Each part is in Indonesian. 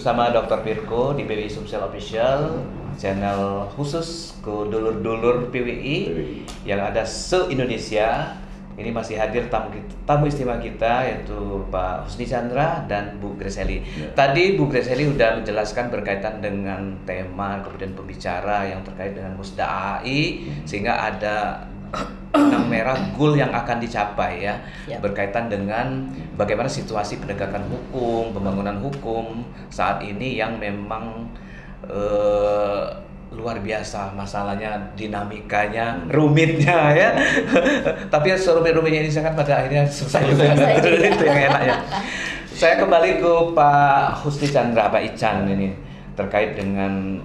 bersama Dr. Firko di PWI Sumsel Official, channel khusus ke dulur-dulur PWI yang ada se-Indonesia. Ini masih hadir tamu istimewa kita yaitu Pak Husni Chandra dan Bu Greseli. Tadi Bu Greseli sudah menjelaskan berkaitan dengan tema kemudian pembicara yang terkait dengan Musda AI sehingga ada benang merah goal yang akan dicapai ya, berkaitan dengan bagaimana situasi penegakan hukum, pembangunan hukum saat ini yang memang luar biasa masalahnya, dinamikanya, rumitnya ya. Tapi serumit-rumitnya ini sangat pada akhirnya selesai juga. Itu yang enaknya. Saya kembali ke Pak Husni Chandra, Pak Ican ini terkait dengan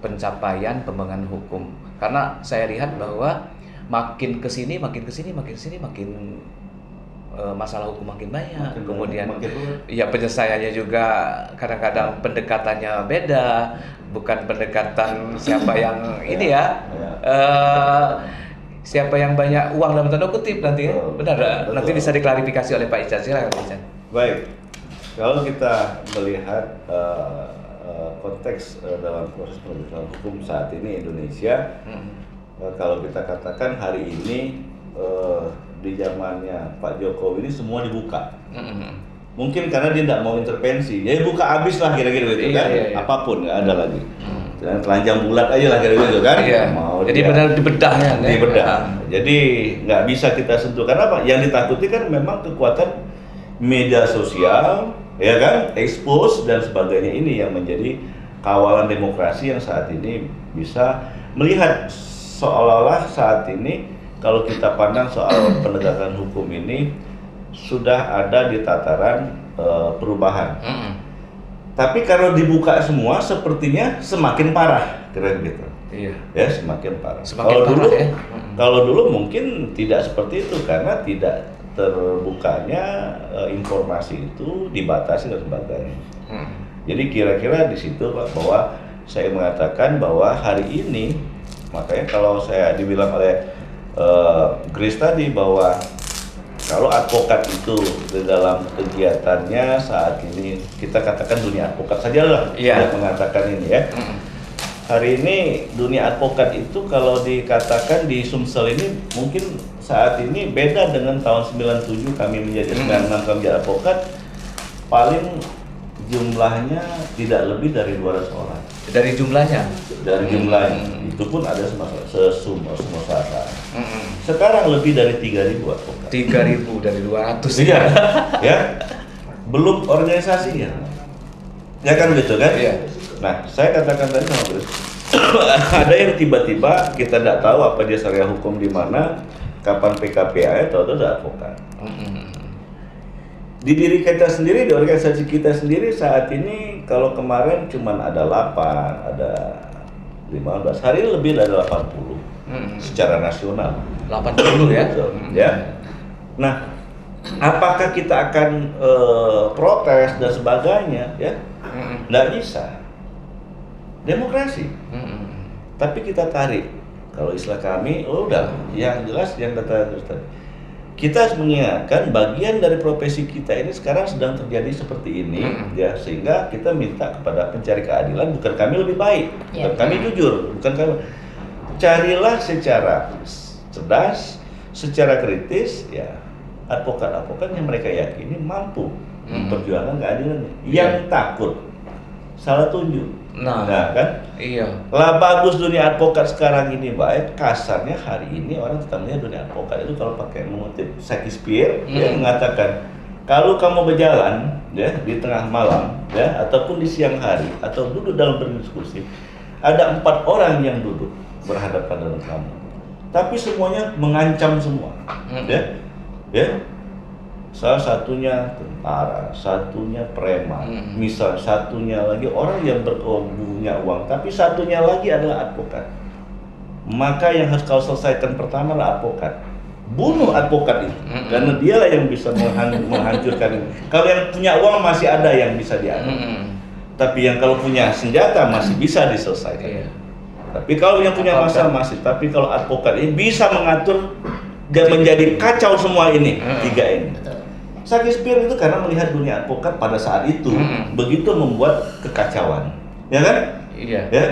pencapaian pembangunan hukum. Karena saya lihat bahwa makin kesini masalah hukum makin banyak, kemudian ya penyelesaiannya juga kadang-kadang pendekatannya beda, bukan pendekatan siapa yang ini ya, siapa yang banyak uang dalam tanda kutip nanti ya, benar, nanti bisa diklarifikasi oleh Pak Ican. Silakan Pak Ican. Baik, kalau kita melihat konteks dalam proses penegakan hukum saat ini Indonesia, kalau kita katakan hari ini di zamannya Pak Jokowi ini semua dibuka. Mungkin karena dia tidak mau intervensi, jadi buka habis lah kira-kira gitu kan, apapun nggak ada lagi. Dan telanjang bulat aja lah kira-kira gitu kan. Mau jadi benar dibedah ya. Dibedah. Jadi nggak bisa kita sentuh karena apa? Yang ditakuti kan memang kekuatan media sosial, ya kan, expose dan sebagainya ini yang menjadi kawalan demokrasi yang saat ini bisa melihat seolah-olah saat ini kalau kita pandang soal penegakan hukum ini sudah ada di tataran perubahan. Tapi kalau dibuka semua sepertinya semakin parah, kira gitu. Iya. Ya, semakin parah. Kalau dulu mungkin tidak seperti itu karena tidak terbukanya informasi itu dibatasi dan sebagainya. Jadi kira-kira di situ Pak bahwa saya mengatakan bahwa hari ini makanya kalau saya dibilang oleh Grace tadi bahwa kalau advokat itu di dalam kegiatannya saat ini kita katakan dunia advokat sajalah yang mengatakan ini ya. Hari ini dunia advokat itu kalau dikatakan di Sumsel ini mungkin saat ini beda dengan tahun 97 kami menjadi 96 kami menjadi advokat, paling jumlahnya tidak lebih dari 200 orang. Dari jumlahnya? Dari jumlahnya, itu pun ada semua saat. Sekarang lebih dari 3.000 advokat. 3.000 dari 200. Iya, ya. Belum organisasinya. Ya kan gitu kan? Iya. Nah, saya katakan tadi sama Grace, ada yang tiba-tiba kita tidak tahu apa dia syariah hukum di mana, kapan PKPA atau ada advokat. Di diri kita sendiri, di organisasi kita sendiri saat ini kalau kemarin cuma ada 8, ada 15, hari ini lebih dari 80 secara nasional. 80 ya? Ya. Nah, apakah kita akan protes dan sebagainya? Ya, nggak bisa. Demokrasi. Tapi kita tarik. Kalau istilah kami, udah, yang jelas yang kata terus tadi. Kita harus mengingatkan bagian dari profesi kita ini sekarang sedang terjadi seperti ini, ya, sehingga kita minta kepada pencari keadilan, bukan kami lebih baik, bukan kami jujur, bukan kami. Carilah secara cerdas, secara kritis, ya, advokat-advokat yang mereka yakini mampu memperjuangkan keadilan. Yang takut salah tunjuk. Nah kan? Iya. Lah bagus dunia advokat sekarang ini baik, kasarnya hari ini orang tetap melihat dunia advokat itu kalau pakai mengutip Shakespeare, dia mengatakan kalau kamu berjalan ya di tengah malam ya ataupun di siang hari atau duduk dalam berdiskusi, ada 4 orang yang duduk berhadapan dengan kamu, tapi semuanya mengancam semua, ya. Salah satunya tentara, satunya preman, misal satunya lagi orang yang punya uang, tapi satunya lagi adalah advokat. Maka yang harus kau selesaikan pertama adalah advokat. Bunuh advokat itu, karena dialah yang bisa menghancurkan ini. Kalau yang punya uang masih ada yang bisa diambil, tapi yang kalau punya senjata masih bisa diselesaikan. Tapi kalau yang punya masa masih, tapi kalau advokat ini bisa mengatur dan menjadi kacau semua ini, 3 ini. Shakespeare itu karena melihat dunia advokat pada saat itu begitu membuat kekacauan, ya kan? Iya. Ya.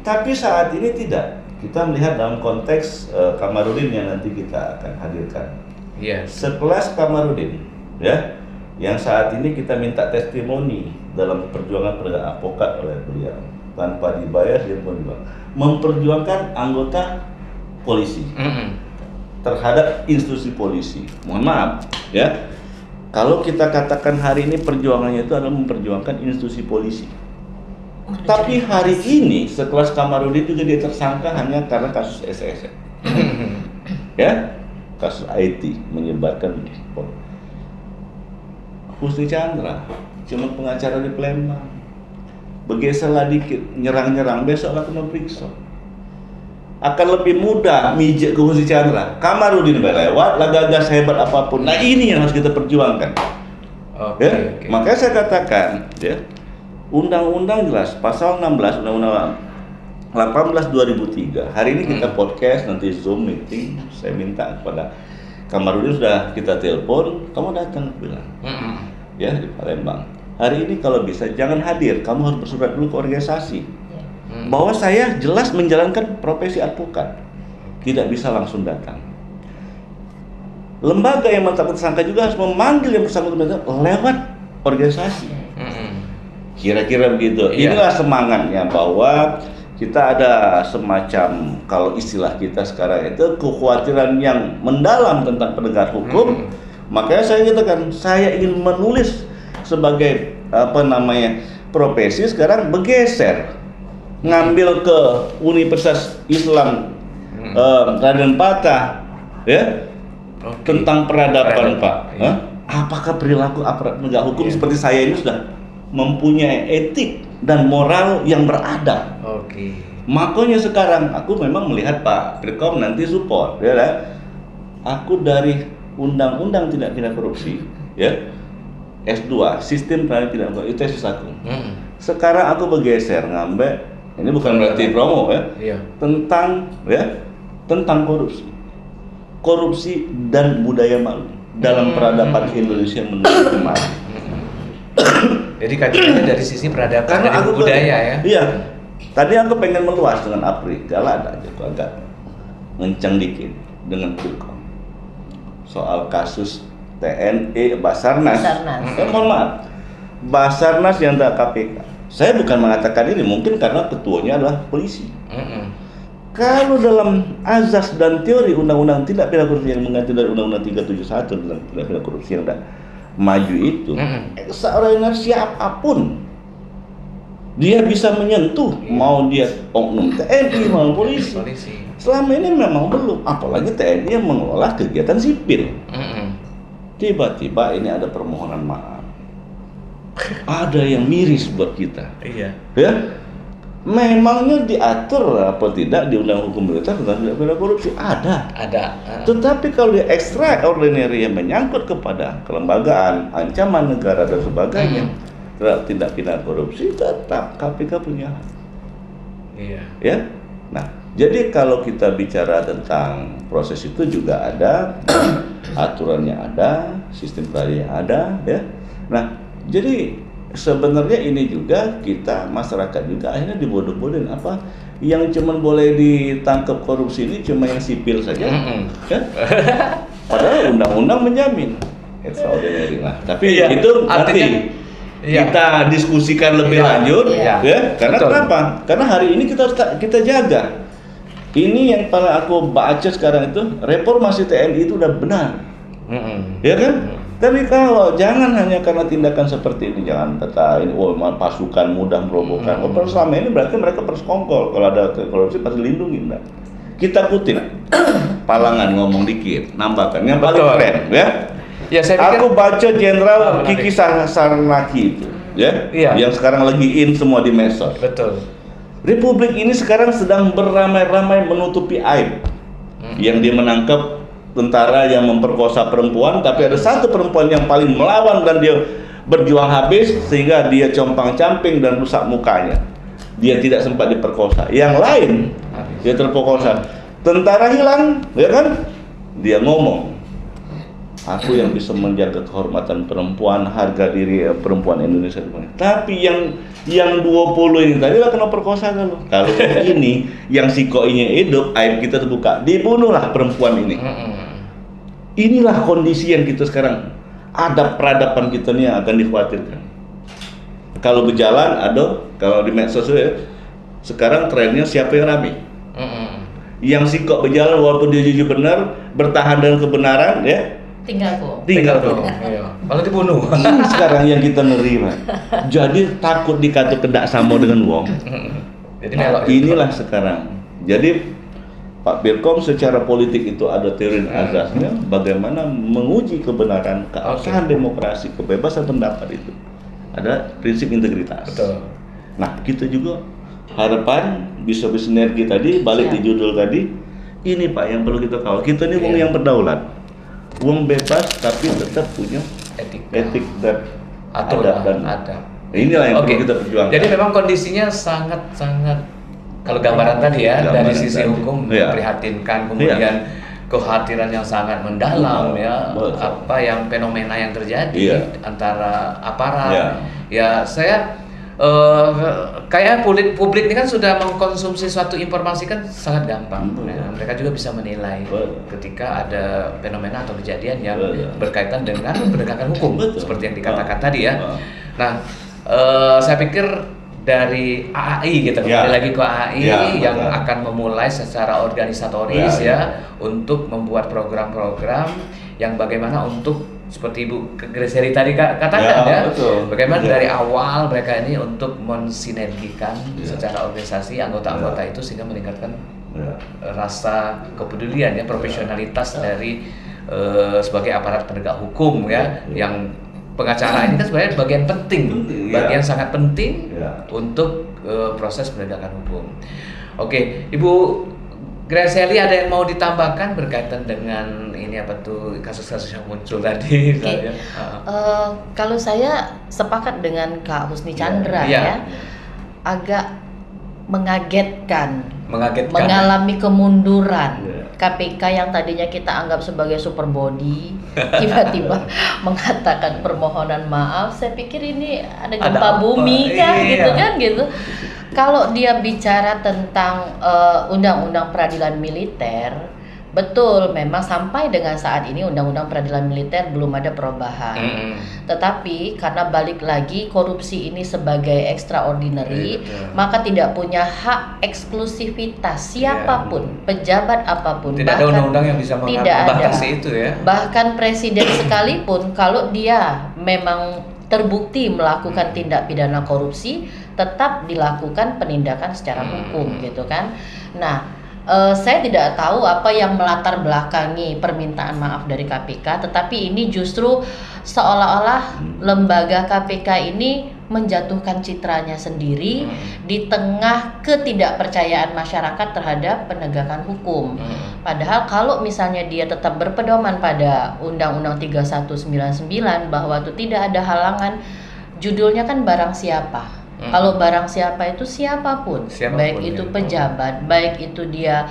Tapi saat ini tidak. Kita melihat dalam konteks Kamarudin yang nanti kita akan hadirkan. Iya. Sekelas Kamarudin, ya, yang saat ini kita minta testimoni dalam perjuangan penegak advokat oleh beliau tanpa dibayar dia memperjuangkan anggota polisi terhadap institusi polisi. Mohon maaf, ya. Kalau kita katakan hari ini perjuangannya itu adalah memperjuangkan institusi polisi. Tapi hari ini sekelas Kamarudin juga dia tersangka hanya karena kasus SSN. Ya, kasus IT menyebarkan. Husni Chandra cuma pengacara di Palembang. Bergeserlah dikit, nyerang-nyerang, besok akan memeriksa. Akan lebih mudah mijek ke Husni Chandra. Kamarudin lewat, lah gagas hebat apapun. Nah ini yang harus kita perjuangkan. Okay. Makanya saya katakan, ya, undang-undang jelas, pasal 16 Undang-Undang 18 2003. Hari ini kita podcast, nanti Zoom meeting. Saya minta kepada Kamarudin, sudah kita telepon, kamu datang bilang, ya di Palembang. Hari ini kalau bisa jangan hadir, kamu harus bersurat dulu ke organisasi. Bahwa saya jelas menjalankan profesi advokat, tidak bisa langsung datang. Lembaga yang menetapkan tersangka juga harus memanggil yang bersangkutan lewat organisasi. Kira-kira begitu. Inilah semangatnya, bahwa kita ada semacam, kalau istilah kita sekarang itu, kekhawatiran yang mendalam tentang penegak hukum. Makanya saya katakan, saya ingin menulis sebagai profesi sekarang bergeser, ngambil ke Universitas Islam Raden Patah, ya, tentang peradaban, Pak. Apakah perilaku aparat penegak hukum seperti saya ini sudah mempunyai etik dan moral yang beradab? Makanya sekarang aku memang melihat Pak Dirkom nanti support, ya kan? Aku dari undang-undang tindak pidana korupsi, ya, S2 sistem pidana tidak korupsi, itu tesis aku. Sekarang aku bergeser ngambil, ini bukan berarti promo, ya, tentang korupsi dan budaya malu dalam peradaban Indonesia menuju kemari. Jadi kajiannya dari sisi peradaban, karena dari budaya, ya. Iya. Tadi aku pengen meluas dengan APRI, gala ada aja tuh agak ngenceng dikit dengan Dirkom soal kasus TNI Basarnas. Mohon maaf, Basarnas yang tak KPK. Saya bukan mengatakan ini, mungkin karena ketuanya adalah polisi. Kalau dalam azas dan teori undang-undang tindak pidana korupsi yang mengganti dari undang-undang 371 tentang tindak pidana korupsi yang sudah maju itu, seorang siapapun dia bisa menyentuh, mau dia oknum TNI mau polisi. Selama ini memang belum, apalagi TNI yang mengelola kegiatan sipil. Tiba-tiba ini ada permohonan maaf, ada yang miris buat kita. Ya, memangnya diatur apa tidak di undang hukum militer tentang tindak pidana korupsi? Ada. Tetapi kalau dia extraordinary yang menyangkut kepada kelembagaan, ancaman negara dan sebagainya, terhadap tindak pidana korupsi, tetap KPK punya hak. Ya. Nah, jadi kalau kita bicara tentang proses itu juga ada aturannya, ada sistem peradilan ada, ya. Nah, jadi sebenarnya ini juga kita masyarakat juga akhirnya dibodoh-bodohin, apa yang cuma boleh ditangkap korupsi ini cuma yang sipil saja, kan? Padahal undang-undang menjamin extraordinary lah. Tapi itu nanti kita diskusikan lebih lanjut, ya. Karena kenapa? Karena hari ini kita jaga. Ini yang paling aku baca sekarang itu, reformasi TNI itu udah benar, ya kan? Tapi kalau jangan hanya karena tindakan seperti ini, jangan kata ini, pasukan mudah merobohkan. Selama ini berarti mereka persekongkol. Kalau ada korupsi pasti lindungi, enggak? Kita kutip, Palangan ngomong dikit, nambahkan yang paling keren, ya. Ya, saya pikir, aku baca Jenderal Kiki Sarnaki itu, ya, yang sekarang lagi in semua di medsos. Betul. Republik ini sekarang sedang beramai-ramai menutupi aib, yang dia menangkap tentara yang memperkosa perempuan, tapi ada satu perempuan yang paling melawan dan dia berjuang habis sehingga dia compang-camping dan rusak mukanya. Dia tidak sempat diperkosa. Yang lain dia terperkosa. Tentara hilang, ya kan? Dia ngomong, Aku yang bisa menjaga kehormatan perempuan, harga diri perempuan Indonesia. Tapi yang 20 ini tadi lah kena perkosa kan lo. Kalau ini yang si koinya hidup, aib kita terbuka, dibunuhlah perempuan ini. Inilah kondisi yang kita sekarang, adab peradaban kita ini yang akan dikhawatirkan. Kalau berjalan, kalau di medsos ya, sekarang trennya siapa yang rame. Yang si kok berjalan walaupun dia jujur benar, bertahan dengan kebenaran, ya tinggal tuh. Malah dibunuh. Ini sekarang yang kita ngeri, Pak. Jadi takut dikata kedak sama dengan wong. Jadi inilah sekarang. Jadi Pak Birkom secara politik itu ada teori azasnya, bagaimana menguji kebenaran, keabsahan demokrasi, kebebasan pendapat itu. Ada prinsip integritas. Betul. Nah, kita juga harapan bisa bersinergi tadi, balik di judul tadi. Ini Pak yang perlu kita kawal. Kita ini wong yang berdaulat. Wong bebas tapi tetap punya etik dan adab. Inilah yang perlu kita perjuangkan. Jadi memang kondisinya sangat-sangat, kalau gambaran tadi ya, dari sisi hukum memprihatinkan, kemudian kekhawatiran yang sangat mendalam ya, apa yang fenomena yang terjadi antara aparat. Ya saya kayak publik ini kan sudah mengkonsumsi suatu informasi kan sangat gampang. Mereka juga bisa menilai ketika ada fenomena atau kejadian yang berkaitan dengan penegakan hukum seperti yang dikatakan tadi ya. Nah, saya pikir dari AAI gitu, kembali lagi ke AAI yang akan memulai secara organisatoris untuk membuat program-program yang bagaimana untuk seperti Ibu Gracieli tadi katakan bagaimana dari awal mereka ini untuk mensinergikan secara organisasi anggota-anggota itu sehingga meningkatkan rasa kepedulian profesionalitas dari sebagai aparat penegak hukum yang pengacara ini kan sebenarnya bagian penting, bagian sangat penting untuk proses penegakan hukum. Oke, Ibu Gracieli ada yang mau ditambahkan berkaitan dengan ini kasus-kasus yang muncul tadi? Kalau saya sepakat dengan Kak Husni Chandra agak mengagetkan, mengalami kemunduran. KPK yang tadinya kita anggap sebagai super body tiba-tiba mengatakan permohonan maaf. Saya pikir ini ada gempa bumi kah gitu. Kalau dia bicara tentang undang-undang peradilan militer, betul memang sampai dengan saat ini undang-undang peradilan militer belum ada perubahan. Tetapi karena balik lagi korupsi ini sebagai extraordinary, maka tidak punya hak eksklusivitas siapapun, pejabat apapun. Tidak ada undang-undang yang bisa membatasi itu ya. Bahkan presiden sekalipun kalau dia memang terbukti melakukan tindak pidana korupsi, tetap dilakukan penindakan secara hukum gitu kan. Nah, saya tidak tahu apa yang melatar belakangi permintaan maaf dari KPK, tetapi ini justru seolah-olah lembaga KPK ini menjatuhkan citranya sendiri di tengah ketidakpercayaan masyarakat terhadap penegakan hukum. Padahal kalau misalnya dia tetap berpedoman pada Undang-Undang 3199 bahwa itu tidak ada halangan, judulnya kan barang siapa. Kalau barang siapa itu siapapun baik itu pejabat, baik itu dia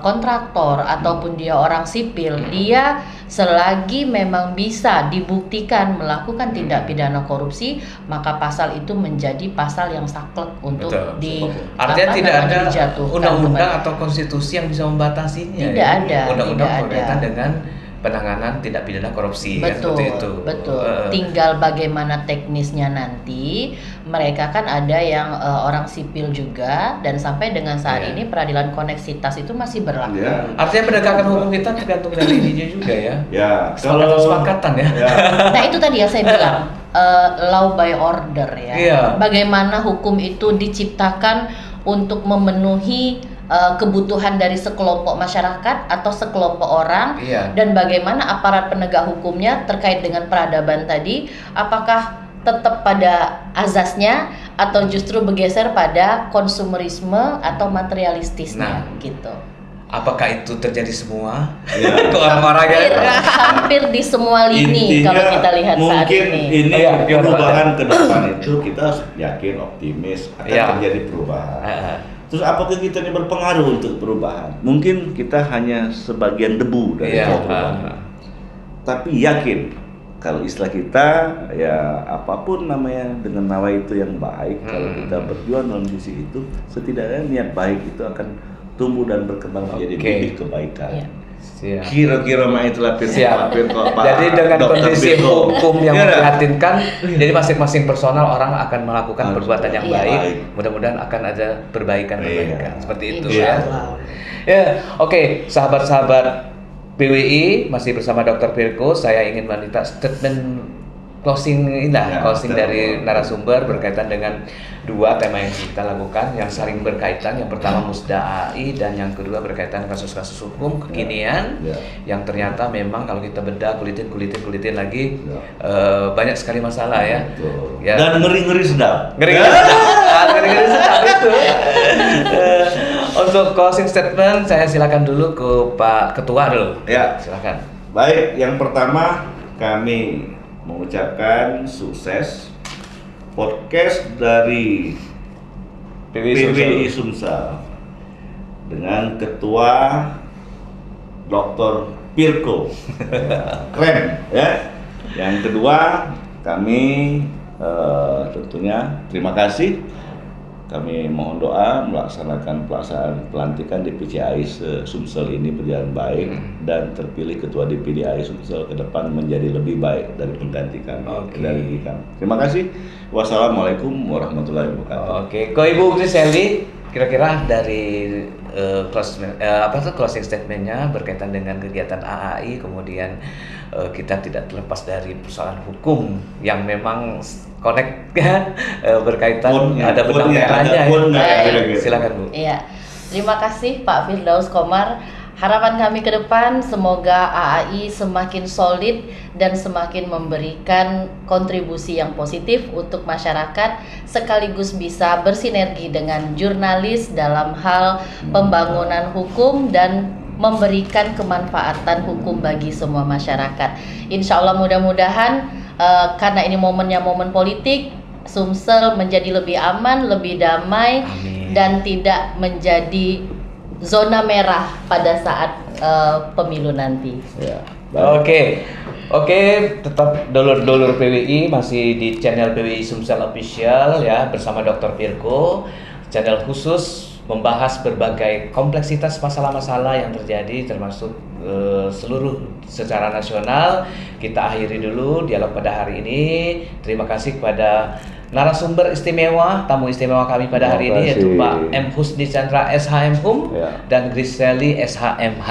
kontraktor ataupun dia orang sipil, dia selagi memang bisa dibuktikan melakukan tindak pidana korupsi, maka pasal itu menjadi pasal yang saklek untuk artinya tidak ada undang-undang atau konstitusi yang bisa membatasinya. Tidak ada. Undang-undang berkaitan dengan penanganan tindak pidana korupsi. Betul, seperti itu. Betul. Tinggal bagaimana teknisnya nanti. Mereka kan ada yang orang sipil juga, dan sampai dengan saat ini peradilan koneksitas itu masih berlaku. Artinya penegakan hukum kita tergantung dari ininya juga ya. Kesepakatan ya. Nah itu tadi ya saya bilang law by order ya. Bagaimana hukum itu diciptakan untuk memenuhi kebutuhan dari sekelompok masyarakat atau sekelompok orang, dan bagaimana aparat penegak hukumnya terkait dengan peradaban tadi, apakah tetap pada azasnya atau justru bergeser pada konsumerisme atau materialistisnya gitu. Apakah itu terjadi semua ke orang-orang hampir di semua lini kalau kita lihat saat ini. Mungkin ini perubahan ke depan itu kita harus yakin optimis akan terjadi perubahan. Terus apakah kita ini berpengaruh untuk perubahan? Mungkin kita hanya sebagian debu dari perubahan. tapi yakin kalau istilah kita ya apapun namanya dengan nawa itu yang baik, kalau kita berjuang dalam sisi itu, setidaknya niat baik itu akan tumbuh dan berkembang menjadi bibit kebaikan. Iya. Siap. Kira-kira mah itulah Siap. Pak Jadi dengan Dr. kondisi Pirko. hukum yang Iya. memprihatinkan, jadi masing-masing personal orang akan melakukan Harus perbuatan yang Iya. baik. baik. Mudah-mudahan akan ada perbaikan-perbaikan. Iya. Seperti itu Insya ya. Allah. Ya, oke, sahabat-sahabat PWI masih bersama Dr. Pirko. Saya ingin meminta statement closing Ya, closing betul. dari narasumber berkaitan dengan dua tema yang kita lakukan yang saling berkaitan. Yang pertama Musda AI dan yang kedua berkaitan kasus-kasus hukum kekinian Ya. yang ternyata memang kalau kita bedah kulitin lagi Ya. banyak sekali masalah ya. Betul. Ya. Dan ngeri-ngeri sedap. Ngeri-ngeri sedap itu. Untuk closing statement saya silakan dulu ke Pak Ketua dulu. Ya. Silakan. Baik, yang pertama kami mengucapkan sukses podcast dari PWI Sumsel dengan Ketua Dr. Pirko. Keren ya. Yang kedua kami tentunya terima kasih. Kami mohon doa melaksanakan pelaksanaan pelantikan DPCI Sumsel ini berjalan baik dan terpilih Ketua DPDI Sumsel ke depan menjadi lebih baik dari pengganti kami. Oke. Dari kami. Terima kasih. Wassalamualaikum warahmatullahi wabarakatuh. Oke, Ko Ibu Griseli, kira-kira dari closing statementnya berkaitan dengan kegiatan AAI, kemudian kita tidak terlepas dari persoalan hukum yang memang connect berkaitan ada benang merahnya. Silakan Bu. Iya. Terima kasih Pak Firdaus Komar. Harapan kami ke depan semoga AAI semakin solid dan semakin memberikan kontribusi yang positif untuk masyarakat sekaligus bisa bersinergi dengan jurnalis dalam hal pembangunan hukum dan memberikan kemanfaatan hukum bagi semua masyarakat. Insya Allah mudah-mudahan karena ini momennya momen politik, Sumsel menjadi lebih aman, lebih damai. Amin. Dan tidak menjadi zona merah pada saat pemilu nanti. Ya. Oke, tetap dulur-dulur PWI masih di channel PWI Sumsel Official ya bersama Dr. Pirko, channel khusus membahas berbagai kompleksitas masalah-masalah yang terjadi termasuk seluruh secara nasional. Kita akhiri dulu dialog pada hari ini. Terima kasih kepada narasumber istimewa, tamu istimewa kami pada hari ini yaitu Pak M. Husni Chandra SHM Hum Ya. dan Griseli SHMH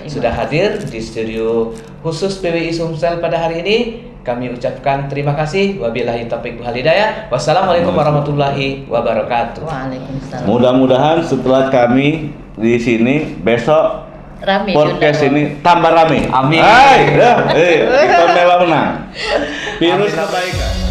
sudah hadir di studio khusus PWI Sumsel pada hari ini. Kami ucapkan terima kasih. Wabillahi taufiq wal hidayah. Wassalamualaikum warahmatullahi wabarakatuh. Waalaikumsalam. Mudah-mudahan setelah kami di sini besok Rame podcast Junda. ini tambah rame. Amin. Hai, kita mela menang. Virus kebaikan.